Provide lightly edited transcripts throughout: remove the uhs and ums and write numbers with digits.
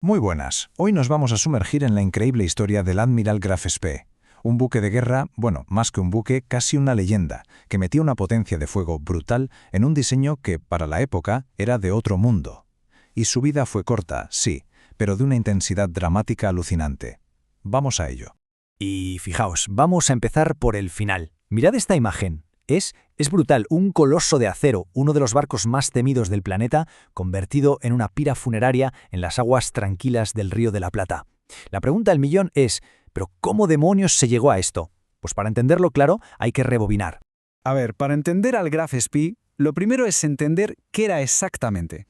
Muy buenas. Hoy nos vamos a sumergir en la increíble historia del Admiral Graf Spee, un buque de guerra, bueno, más que un buque, casi una leyenda, que metía una potencia de fuego brutal en un diseño que, para la época, era de otro mundo. Y su vida fue corta, sí, pero de una intensidad dramática alucinante. Vamos a ello. Y fijaos, vamos a empezar por el final. Mirad esta imagen. Es brutal, un coloso de acero, uno de los barcos más temidos del planeta, convertido en una pira funeraria en las aguas tranquilas del Río de la Plata. La pregunta del millón es, ¿pero cómo demonios se llegó a esto? Pues para entenderlo claro, hay que rebobinar. A ver, para entender al Graf Spee, lo primero es entender qué era exactamente.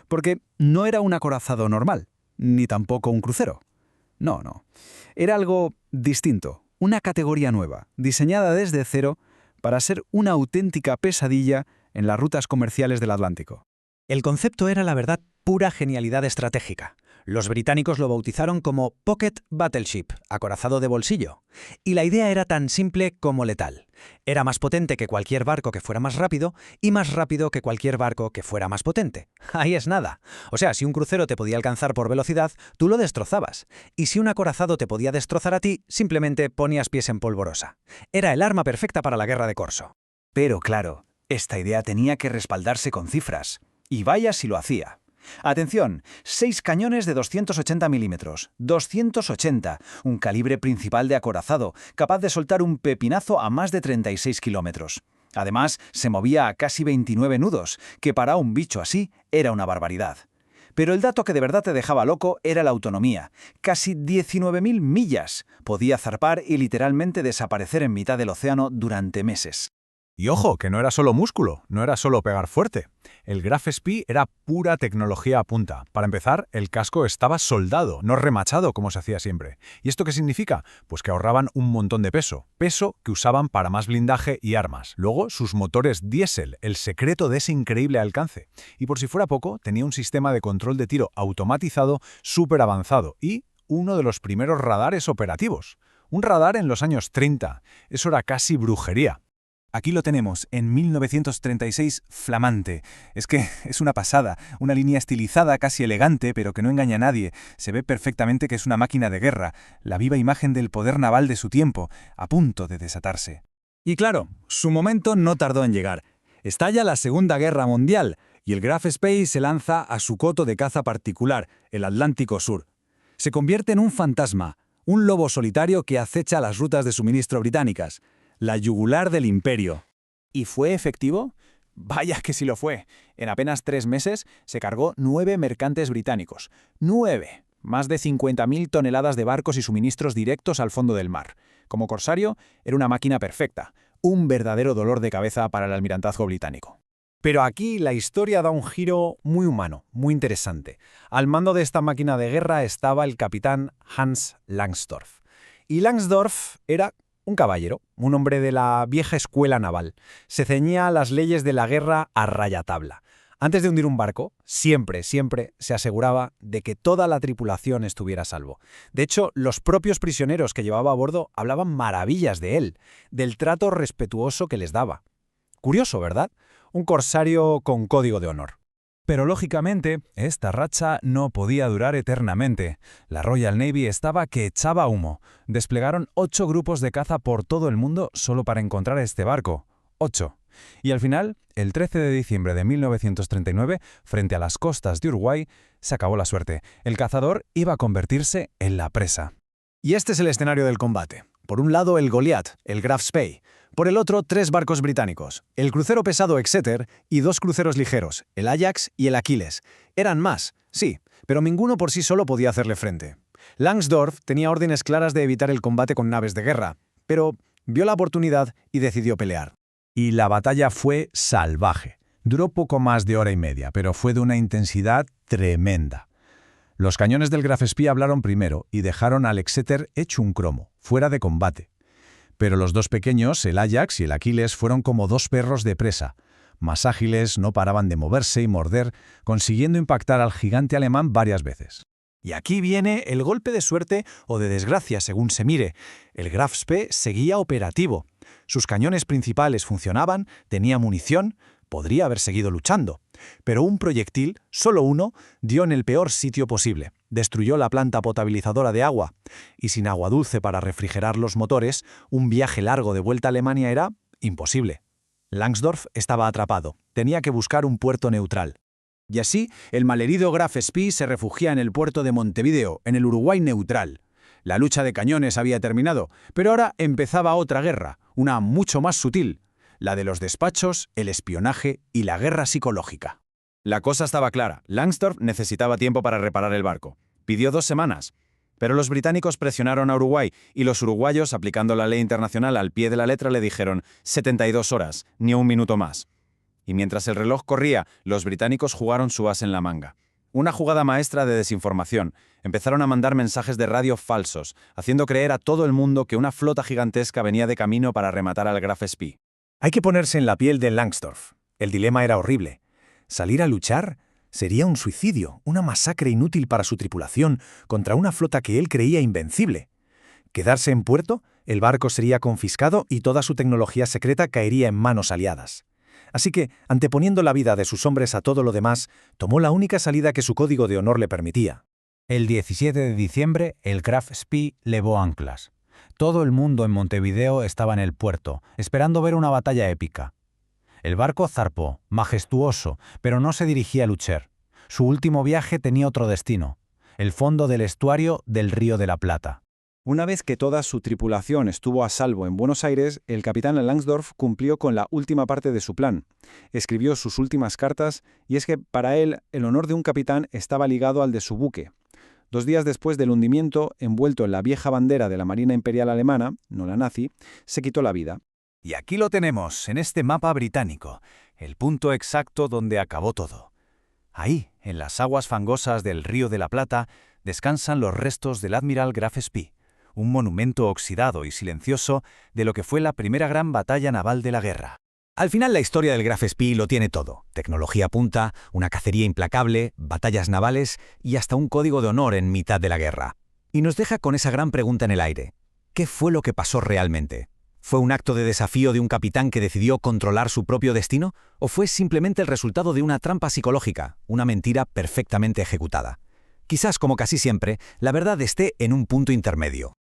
Porque no era un acorazado normal, ni tampoco un crucero. No. Era algo distinto, una categoría nueva, diseñada desde cero para ser una auténtica pesadilla en las rutas comerciales del Atlántico. El concepto era, la verdad, pura genialidad estratégica. Los británicos lo bautizaron como Pocket Battleship, acorazado de bolsillo. Y la idea era tan simple como letal. Era más potente que cualquier barco que fuera más rápido y más rápido que cualquier barco que fuera más potente. Ahí es nada. O sea, si un crucero te podía alcanzar por velocidad, tú lo destrozabas. Y si un acorazado te podía destrozar a ti, simplemente ponías pies en polvorosa. Era el arma perfecta para la guerra de corso. Pero claro, esta idea tenía que respaldarse con cifras. Y vaya si lo hacía. Atención, 6 cañones de 280 milímetros. 280, un calibre principal de acorazado, capaz de soltar un pepinazo a más de 36 kilómetros. Además, se movía a casi 29 nudos, que para un bicho así era una barbaridad. Pero el dato que de verdad te dejaba loco era la autonomía. Casi 19.000 millas. Podía zarpar y literalmente desaparecer en mitad del océano durante meses. Y ojo, que no era solo músculo, no era solo pegar fuerte. El Graf Spee era pura tecnología a punta. Para empezar, el casco estaba soldado, no remachado como se hacía siempre. ¿Y esto qué significa? Pues que ahorraban un montón de peso que usaban para más blindaje y armas. Luego, sus motores diésel, el secreto de ese increíble alcance. Y por si fuera poco, tenía un sistema de control de tiro automatizado súper avanzado y uno de los primeros radares operativos. Un radar en los años 30. Eso era casi brujería. Aquí lo tenemos, en 1936, flamante. Es que es una pasada, una línea estilizada, casi elegante, pero que no engaña a nadie. Se ve perfectamente que es una máquina de guerra, la viva imagen del poder naval de su tiempo, a punto de desatarse. Y claro, su momento no tardó en llegar. Estalla la Segunda Guerra Mundial y el Graf Spee se lanza a su coto de caza particular, el Atlántico Sur. Se convierte en un fantasma, un lobo solitario que acecha las rutas de suministro británicas. La yugular del imperio. ¿Y fue efectivo? Vaya que sí lo fue. En apenas 3 meses se cargó 9 mercantes británicos. 9. Más de 50.000 toneladas de barcos y suministros directos al fondo del mar. Como corsario, era una máquina perfecta. Un verdadero dolor de cabeza para el almirantazgo británico. Pero aquí la historia da un giro muy humano, muy interesante. Al mando de esta máquina de guerra estaba el capitán Hans Langsdorff. Y Langsdorff era un caballero, un hombre de la vieja escuela naval. Se ceñía a las leyes de la guerra a rajatabla. Antes de hundir un barco, siempre se aseguraba de que toda la tripulación estuviera a salvo. De hecho, los propios prisioneros que llevaba a bordo hablaban maravillas de él, del trato respetuoso que les daba. Curioso, ¿verdad? Un corsario con código de honor. Pero lógicamente, esta racha no podía durar eternamente. La Royal Navy estaba que echaba humo. Desplegaron 8 grupos de caza por todo el mundo solo para encontrar este barco. 8. Y al final, el 13 de diciembre de 1939, frente a las costas de Uruguay, se acabó la suerte. El cazador iba a convertirse en la presa. Y este es el escenario del combate. Por un lado, el Goliath, el Graf Spee. Por el otro, 3 barcos británicos, el crucero pesado Exeter y 2 cruceros ligeros, el Ajax y el Achilles. Eran más, sí, pero ninguno por sí solo podía hacerle frente. Langsdorff tenía órdenes claras de evitar el combate con naves de guerra, pero vio la oportunidad y decidió pelear. Y la batalla fue salvaje. Duró poco más de hora y media, pero fue de una intensidad tremenda. Los cañones del Graf Spee hablaron primero y dejaron al Exeter hecho un cromo, fuera de combate. Pero los 2 pequeños, el Ajax y el Achilles, fueron como 2 perros de presa. Más ágiles, no paraban de moverse y morder, consiguiendo impactar al gigante alemán varias veces. Y aquí viene el golpe de suerte o de desgracia, según se mire. El Graf Spee seguía operativo. Sus cañones principales funcionaban, tenía munición, podría haber seguido luchando. Pero un proyectil, solo uno, dio en el peor sitio posible. destruyó la planta potabilizadora de agua, y sin agua dulce para refrigerar los motores, un viaje largo de vuelta a Alemania era imposible. Langsdorff estaba atrapado, tenía que buscar un puerto neutral. Y así, el malherido Graf Spee se refugia en el puerto de Montevideo, en el Uruguay neutral. La lucha de cañones había terminado, pero ahora empezaba otra guerra, una mucho más sutil, la de los despachos, el espionaje y la guerra psicológica. La cosa estaba clara. Langsdorff necesitaba tiempo para reparar el barco. Pidió 2 semanas. Pero los británicos presionaron a Uruguay y los uruguayos, aplicando la ley internacional al pie de la letra, le dijeron 72 horas, ni un minuto más. Y mientras el reloj corría, los británicos jugaron su as en la manga. Una jugada maestra de desinformación. Empezaron a mandar mensajes de radio falsos, haciendo creer a todo el mundo que una flota gigantesca venía de camino para rematar al Graf Spee. Hay que ponerse en la piel de Langsdorff. El dilema era horrible. ¿Salir a luchar? Sería un suicidio, una masacre inútil para su tripulación contra una flota que él creía invencible. ¿Quedarse en puerto? El barco sería confiscado y toda su tecnología secreta caería en manos aliadas. Así que, anteponiendo la vida de sus hombres a todo lo demás, tomó la única salida que su código de honor le permitía. El 17 de diciembre, el Graf Spee levó anclas. Todo el mundo en Montevideo estaba en el puerto, esperando ver una batalla épica. El barco zarpó, majestuoso, pero no se dirigía a luchar. Su último viaje tenía otro destino, el fondo del estuario del Río de la Plata. Una vez que toda su tripulación estuvo a salvo en Buenos Aires, el capitán Langsdorff cumplió con la última parte de su plan. Escribió sus últimas cartas, y es que para él el honor de un capitán estaba ligado al de su buque. 2 días después del hundimiento, envuelto en la vieja bandera de la Marina Imperial Alemana, no la nazi, se quitó la vida. Y aquí lo tenemos, en este mapa británico, el punto exacto donde acabó todo. Ahí, en las aguas fangosas del Río de la Plata, descansan los restos del admiral Graf Spee, un monumento oxidado y silencioso de lo que fue la primera gran batalla naval de la guerra. Al final la historia del Graf Spee lo tiene todo. Tecnología punta, una cacería implacable, batallas navales y hasta un código de honor en mitad de la guerra. Y nos deja con esa gran pregunta en el aire. ¿Qué fue lo que pasó realmente? ¿Fue un acto de desafío de un capitán que decidió controlar su propio destino? ¿O fue simplemente el resultado de una trampa psicológica, una mentira perfectamente ejecutada? Quizás, como casi siempre, la verdad esté en un punto intermedio.